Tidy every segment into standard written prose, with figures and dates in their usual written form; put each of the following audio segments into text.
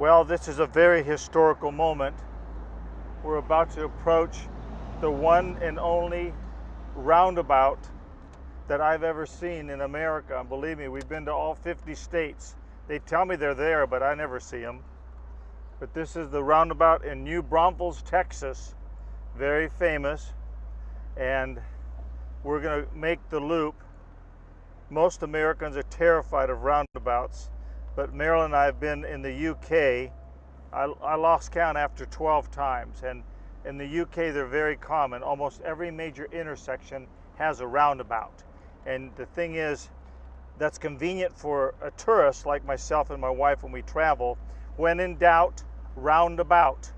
Well, this is a very historical moment. We're about to approach the one and only roundabout that I've ever seen in America. And believe me, we've been to all 50 states. They tell me they're there, but I never see them. But this is the roundabout in New Braunfels, Texas. Very famous. And we're going to make the loop. Most Americans are terrified of roundabouts, but Marilyn and I have been in the UK. I lost count after 12 times, and in the UK they're very common. Almost every major intersection has a roundabout. And the thing is, that's convenient for a tourist like myself and my wife when we travel. When in doubt, roundabout.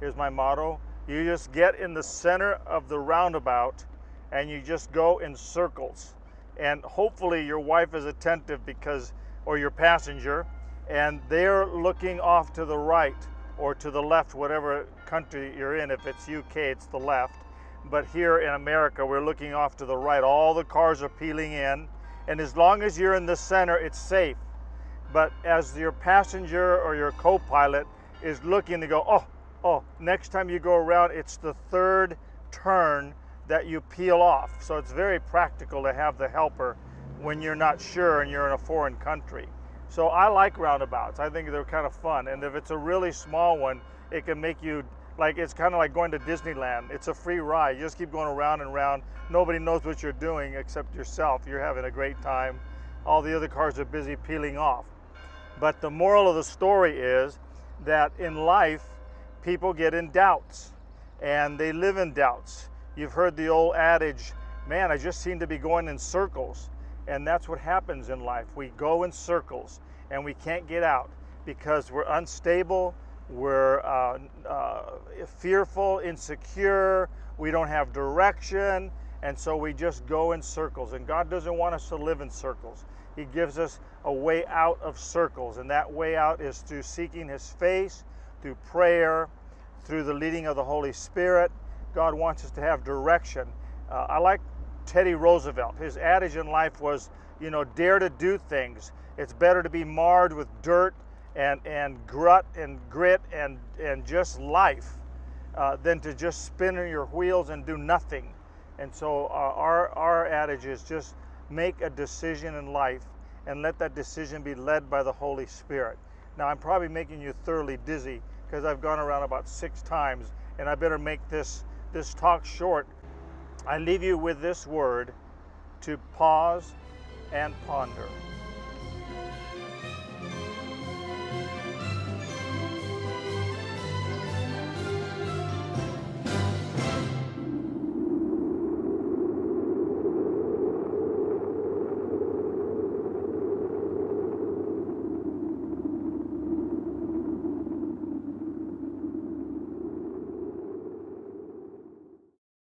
Here's my motto. You just get in the center of the roundabout and you just go in circles. And hopefully your wife is attentive or your passenger, and they're looking off to the right or to the left, whatever country you're in. If it's UK, it's the left. But here in America, we're looking off to the right. All the cars are peeling in, and as long as you're in the center, it's safe. But as your passenger or your co-pilot is looking to go, oh, next time you go around, it's the third turn that you peel off. So it's very practical to have the helper when you're not sure and you're in a foreign country. So I like roundabouts. I think they're kind of fun. And if it's a really small one, it can make you, it's kind of like going to Disneyland. It's a free ride. You just keep going around and around. Nobody knows what you're doing except yourself. You're having a great time. All the other cars are busy peeling off. But the moral of the story is that in life, people get in doubts and they live in doubts. You've heard the old adage, man, I just seem to be going in circles. And that's what happens in life. We go in circles and we can't get out because we're unstable, we're fearful, insecure, we don't have direction, and so we just go in circles. And God doesn't want us to live in circles. He gives us a way out of circles, and that way out is through seeking His face, through prayer, through the leading of the Holy Spirit. God wants us to have direction. I like Teddy Roosevelt. His adage in life was, dare to do things. It's better to be marred with dirt and grit and just life than to just spin your wheels and do nothing. And so our adage is just make a decision in life and let that decision be led by the Holy Spirit. Now, I'm probably making you thoroughly dizzy because I've gone around about 6 times, and I better make this talk short. I leave you with this word: to pause and ponder.